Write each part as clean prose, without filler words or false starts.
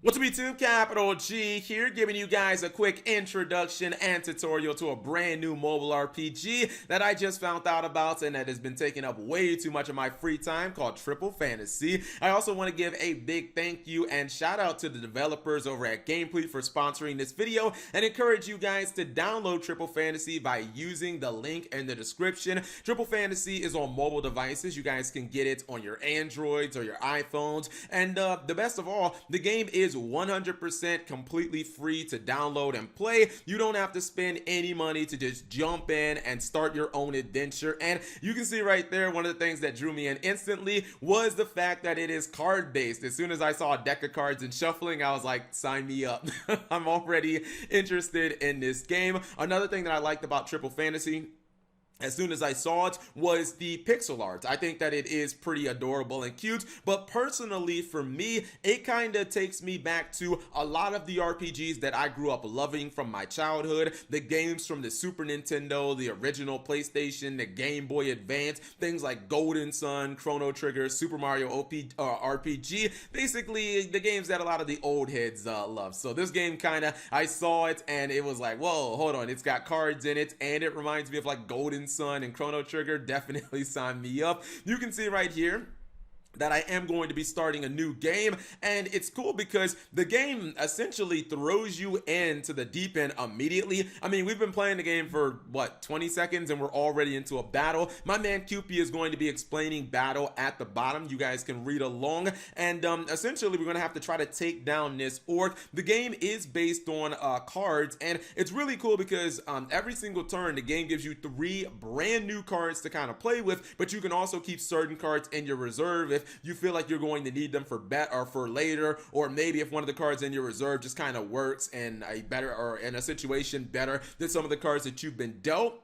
What's up YouTube, Capital G here, giving you guys a quick introduction and tutorial to a brand new mobile RPG that I just found out about and that has been taking up way too much of my free time, called Triple Fantasy. I also want to give a big thank you and shout out to the developers over at Gameplete for sponsoring this video and encourage you guys to download Triple Fantasy by using the link in the description. Triple Fantasy is on mobile devices. You guys can get it on your Androids or your iPhones, and the best of all, the game is 100% completely free to download and play. You don't have to spend any money to just jump in and start your own adventure. And you can see right there, one of the things that drew me in instantly was the fact that it is card based. As soon as I saw a deck of cards and shuffling, I was like, sign me up. I'm already interested in this game. Another thing that I liked about Triple Fantasy, as soon as I saw it, was the pixel art. I think that it is pretty adorable and cute, but personally for me, it kind of takes me back to a lot of the RPGs that I grew up loving from my childhood, the games from the Super Nintendo, the original PlayStation, the Game Boy Advance, things like Golden Sun, Chrono Trigger, Super Mario RPG, basically the games that a lot of the old heads love. So this game I saw it and it was like, whoa, hold on, it's got cards in it, and it reminds me of like Golden Sun and Chrono Trigger. Definitely sign me up. You can see right here that I am going to be starting a new game, and it's cool because the game essentially throws you into the deep end immediately. I mean, we've been playing the game for what, 20 seconds and we're already into a battle. My man Cupid is going to be explaining battle at the bottom. You guys can read along, and essentially we're going to have to try to take down this orc. The game is based on cards, and it's really cool because every single turn the game gives you 3 brand new cards to kind of play with, but you can also keep certain cards in your reserve if you feel like you're going to need them for for later, or maybe if one of the cards in your reserve just kind of works in a better, or in a situation better than some of the cards that you've been dealt.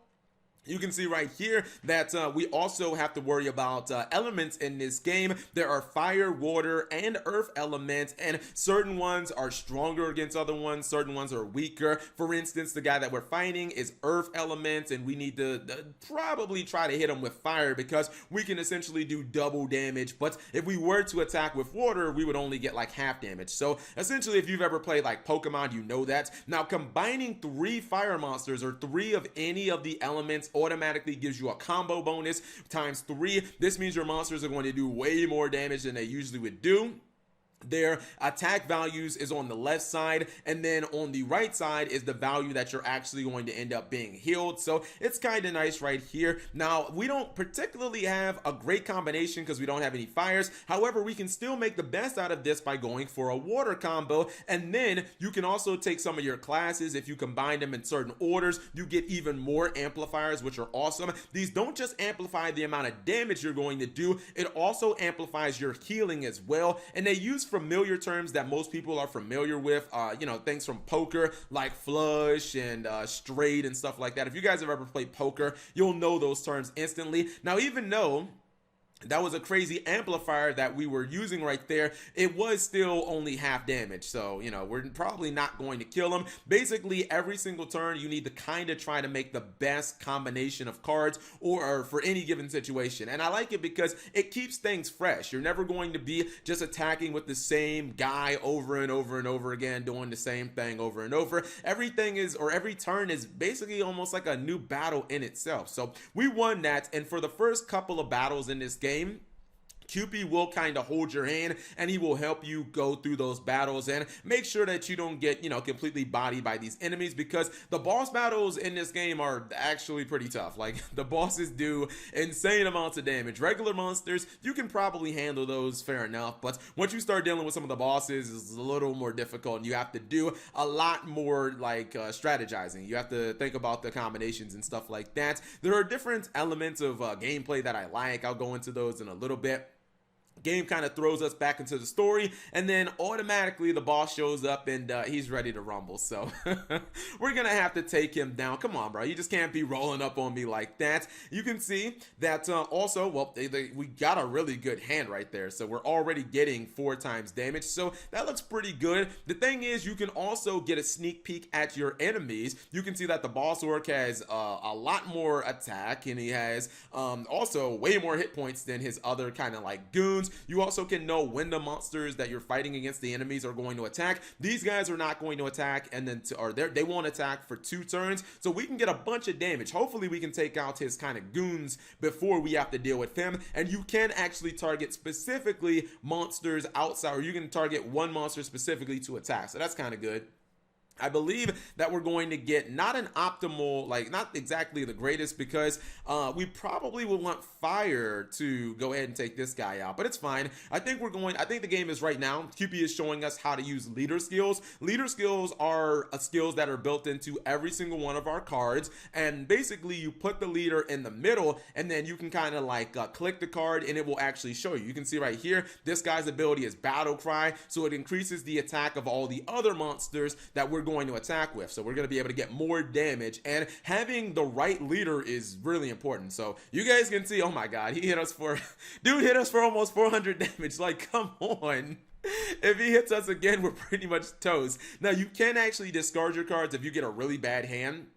You can see right here that we also have to worry about elements in this game. There are fire, water, and earth elements, and certain ones are stronger against other ones, certain ones are weaker. For instance, the guy that we're fighting is earth elements, and we need to probably try to hit him with fire because we can essentially do double damage. But if we were to attack with water, we would only get like half damage. So essentially, if you've ever played like Pokemon, you know that. Now, combining 3 fire monsters or 3 of any of the elements automatically gives you a combo bonus times 3. This means your monsters are going to do way more damage than they usually would do. Their attack values is on the left side, and then on the right side is the value that you're actually going to end up being healed. So it's kind of nice right here. Now, we don't particularly have a great combination because we don't have any fires. However, we can still make the best out of this by going for a water combo, and then you can also take some of your classes. If you combine them in certain orders, you get even more amplifiers, which are awesome. These don't just amplify the amount of damage you're going to do, it also amplifies your healing as well, and they use familiar terms that most people are familiar with, you know, things from poker like flush and straight and stuff like that. If you guys have ever played poker, you'll know those terms instantly. Now, even though that was a crazy amplifier that we were using right there, it was still only half damage. So, you know, we're probably not going to kill him. Basically, every single turn, you need to kind of try to make the best combination of cards or for any given situation. And I like it because it keeps things fresh. You're never going to be just attacking with the same guy over and over and over again, doing the same thing over and over. Everything is, or every turn is basically almost like a new battle in itself. So we won that. And for the first couple of battles in this game, Cupid will kind of hold your hand and he will help you go through those battles and make sure that you don't get, you know, completely bodied by these enemies, because the boss battles in this game are actually pretty tough. Like, the bosses do insane amounts of damage. Regular monsters, you can probably handle those fair enough, but once you start dealing with some of the bosses, it's a little more difficult and you have to do a lot more like strategizing. You have to think about the combinations and stuff like that. There are different elements of gameplay that I like. I'll go into those in a little bit. Game kind of throws us back into the story, and then automatically the boss shows up and he's ready to rumble. So we're gonna have to take him down. Come on, bro, you just can't be rolling up on me like that. You can see that also, well, we got a really good hand right there, so we're already getting 4 times damage, so that looks pretty good. The thing is, you can also get a sneak peek at your enemies. You can see that the boss orc has a lot more attack, and he has also way more hit points than his other kind of like goons. goons. You also can know when the monsters that you're fighting against, the enemies, are going to attack. These guys are not going to attack, and then they won't attack for 2 turns, so we can get a bunch of damage. Hopefully we can take out his kind of goons before we have to deal with him. And you can actually target specifically monsters outside, or you can target one monster specifically to attack, so that's kind of good. I believe that we're going to get not an optimal, like not exactly the greatest, because we probably will want fire to go ahead and take this guy out, but it's fine. I think the game is right now, QP is showing us how to use leader skills. Leader skills are skills that are built into every single one of our cards, and basically you put the leader in the middle, and then you can kind of like click the card and it will actually show you. You can see right here, this guy's ability is Battle Cry, so it increases the attack of all the other monsters that we're going to attack with, so we're going to be able to get more damage, and having the right leader is really important. So you guys can see, oh my god, he hit us for dude hit us for almost 400 damage. Like, come on. If he hits us again, we're pretty much toast. Now you can actually discard your cards if you get a really bad hand,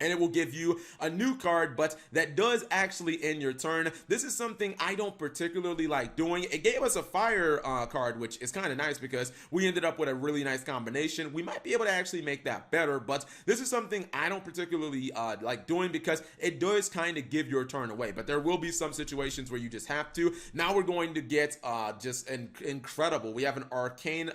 and it will give you a new card, but that does actually end your turn. This is something I don't particularly like doing. It gave us a fire card, which is kind of nice because we ended up with a really nice combination. We might be able to actually make that better, but this is something I don't particularly like doing because it does kind of give your turn away, but there will be some situations where you just have to. Now we're going to get just incredible. We have an arcane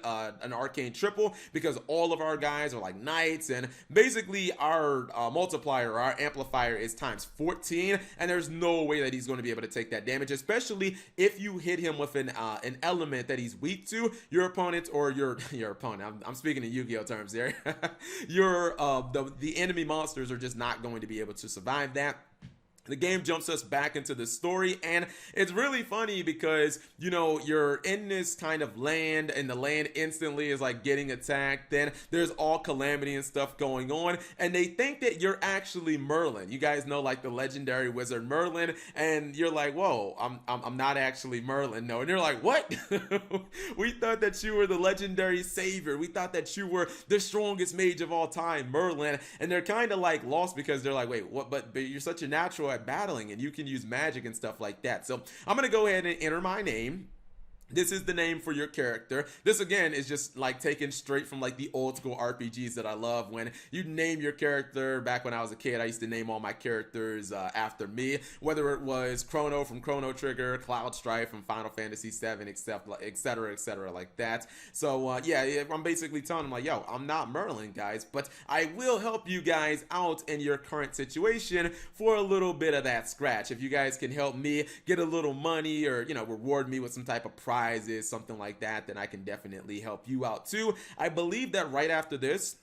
triple because all of our guys are like knights, and basically our multiplier, our amplifier, is times 14, and there's no way that he's going to be able to take that damage, especially if you hit him with an element that he's weak to. Your opponent, or your opponent, I'm speaking in Yu-Gi-Oh terms there, the enemy monsters are just not going to be able to survive that. The game jumps us back into the story, and it's really funny because, you know, you're in this kind of land, and the land instantly is like getting attacked. Then there's all calamity and stuff going on, and they think that you're actually Merlin. You guys know, like, the legendary wizard Merlin, and you're like, whoa, I'm not actually Merlin. No, and you're like, what? We thought that you were the legendary savior. We thought that you were the strongest mage of all time, Merlin. And they're kind of like lost because they're like, wait, what? But you're such a natural at battling, and you can use magic and stuff like that. So I'm gonna go ahead and enter my name. This is the name for your character. This again is just like taken straight from like the old school RPGs that I love, when you name your character. Back when I was a kid, I used to name all my characters after me, whether it was Chrono from Chrono Trigger, Cloud Strife from Final Fantasy VII, etc, like that. So yeah, I'm basically telling them like, yo, I'm not Merlin, guys, but I will help you guys out in your current situation for a little bit of that scratch. If you guys can help me get a little money, or, you know, reward me with some type of prize, something like that, then I can definitely help you out too. I believe that right after this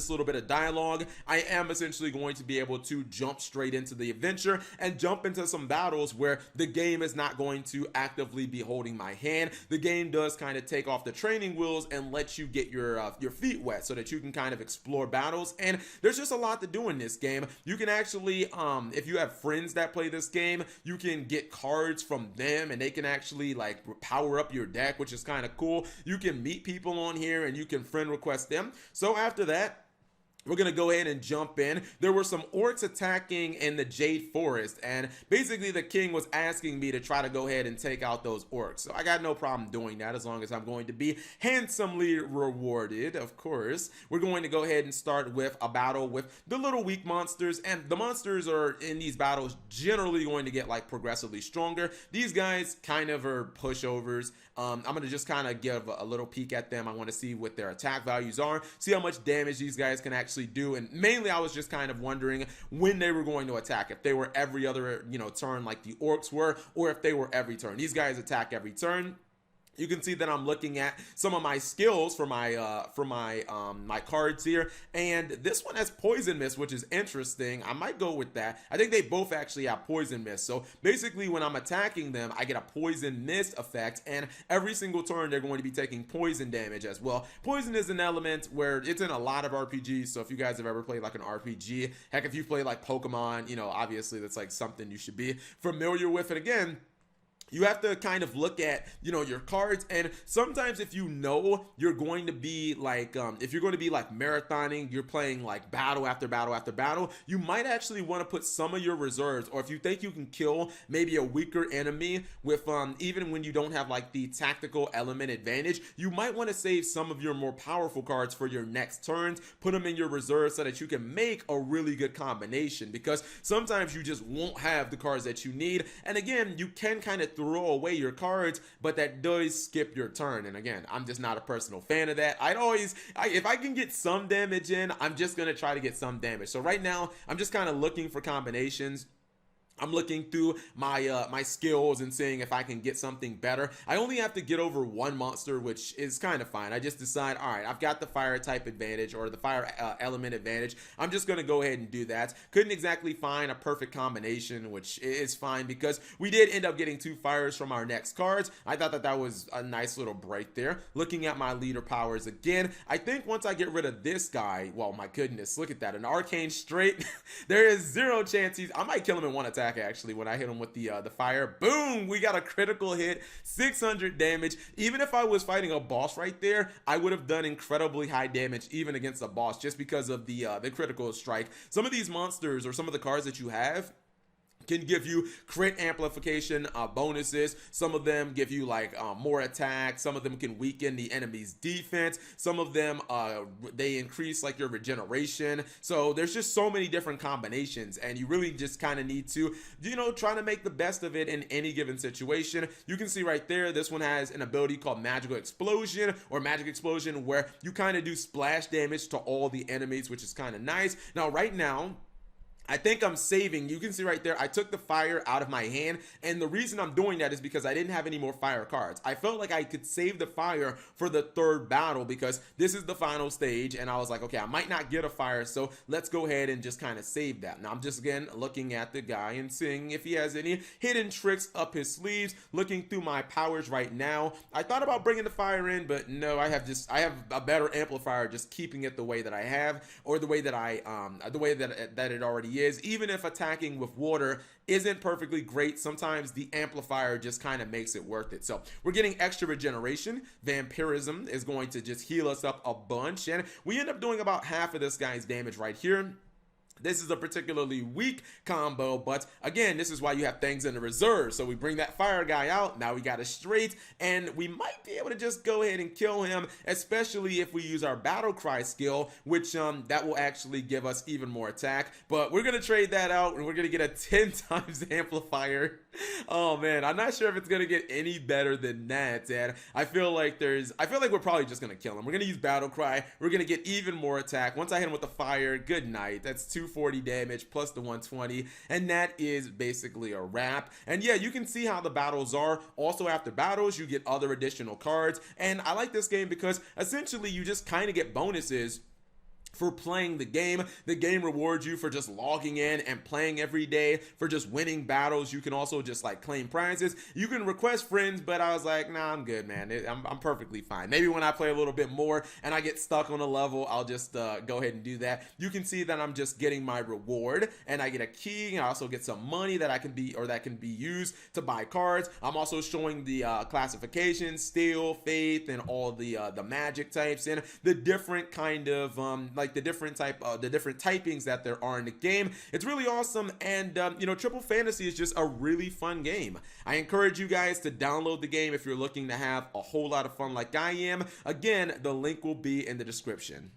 little bit of dialogue, I am essentially going to be able to jump straight into the adventure and jump into some battles where the game is not going to actively be holding my hand. The game does kind of take off the training wheels and let you get your feet wet so that you can kind of explore battles. And there's just a lot to do in this game. You can actually, if you have friends that play this game, you can get cards from them, and they can actually like power up your deck, which is kind of cool. You can meet people on here, and you can friend request them. So after that, we're going to go ahead and jump in. There were some orcs attacking in the Jade Forest, and basically the king was asking me to try to go ahead and take out those orcs. So I got no problem doing that, as long as I'm going to be handsomely rewarded, of course. We're going to go ahead and start with a battle with the little weak monsters, and the monsters are in these battles generally going to get like progressively stronger. These guys kind of are pushovers. I'm going to just kind of give a little peek at them. I want to see what their attack values are, see how much damage these guys can actually do. And mainly I was just kind of wondering when they were going to attack, if they were every other, you know, turn like the orcs were, or if they were every turn. These guys attack every turn. You can see that I'm looking at some of my skills for my my cards here, and this one has Poison Mist, which is interesting. I might go with that. I think they both actually have Poison Mist. So basically, when I'm attacking them, I get a Poison Mist effect, and every single turn they're going to be taking poison damage as well. Poison is an element where it's in a lot of RPGs. So if you guys have ever played like an RPG, heck, if you play like Pokemon, you know, obviously that's like something you should be familiar with. And again, you have to kind of look at, you know, your cards. And sometimes if you know you're going to be like if you're going to be like marathoning, you're playing like battle after battle after battle, you might actually want to put some of your reserves, or if you think you can kill maybe a weaker enemy with even when you don't have like the tactical element advantage, you might want to save some of your more powerful cards for your next turns, put them in your reserves so that you can make a really good combination, because sometimes you just won't have the cards that you need. And again, you can kind of throw away your cards, but that does skip your turn. And again, I'm just not a personal fan of that. If I can get some damage in, I'm just gonna try to get some damage. So right now, I'm just kind of looking for combinations. I'm looking through my my skills and seeing if I can get something better. I only have to get over one monster, which is kind of fine. I just decide, all right, I've got the fire type advantage, or the fire element advantage. I'm just gonna go ahead and do that. Couldn't exactly find a perfect combination, which is fine because we did end up getting 2 fires from our next cards. I thought that was a nice little break there. Looking at my leader powers again, I think once I get rid of this guy, well, my goodness, look at that, an arcane straight. There is 0 chance I might kill him in one attack. Actually, when I hit him with the fire, boom, we got a critical hit, 600 damage. Even if I was fighting a boss right there, I would have done incredibly high damage even against a boss, just because of the critical strike. Some of these monsters, or some of the cards that you have, can give you crit amplification bonuses. Some of them give you like more attack. Some of them can weaken the enemy's defense. Some of them they increase like your regeneration. So there's just so many different combinations, and you really just kind of need to, you know, try to make the best of it in any given situation. You can see right there, this one has an ability called Magical Explosion, or Magic Explosion, where you kind of do splash damage to all the enemies, which is kind of nice. Now right now, I think I'm saving. You can see right there, I took the fire out of my hand, and the reason I'm doing that is because I didn't have any more fire cards. I felt like I could save the fire for the 3rd battle, because this is the final stage, and I was like, okay, I might not get a fire, so let's go ahead and just kind of save that. Now I'm just again looking at the guy and seeing if he has any hidden tricks up his sleeves, looking through my powers right now. I thought about bringing the fire in, but no, I have a better amplifier, just keeping it the way that I have, or the way that that it already is. Even if attacking with water isn't perfectly great, sometimes the amplifier just kind of makes it worth it. So we're getting extra regeneration. Vampirism is going to just heal us up a bunch, and we end up doing about half of this guy's damage right here. This is a particularly weak combo, but again, this is why you have things in the reserve. So we bring that fire guy out, now we got a straight, and we might be able to just go ahead and kill him, especially if we use our battle cry skill, which that will actually give us even more attack. But we're gonna trade that out, and we're gonna get a 10 times amplifier. Oh man, I'm not sure if it's gonna get any better than that, and I feel like we're probably just gonna kill him. We're gonna use battle cry, we're gonna get even more attack. Once I hit him with the fire, good night. That's 240 damage plus the 120, and that is basically a wrap. And yeah, you can see how the battles are. Also, after battles, you get other additional cards, and I like this game because essentially you just kind of get bonuses for playing the game. The game rewards you for just logging in and playing every day, for just winning battles. You can also just like claim prizes. You can request friends, but I was like, nah, I'm good, man. I'm perfectly fine. Maybe when I play a little bit more and I get stuck on a level, I'll just go ahead and do that. You can see that I'm just getting my reward, and I get a key. I also get some money that can be used to buy cards. I'm also showing the classifications, steel, faith, and all the magic types, and the different kind of the different typings that there are in the game. It's really awesome, and you know, Triple Fantasy is just a really fun game. I encourage you guys to download the game if you're looking to have a whole lot of fun like I am. Again, the link will be in the description.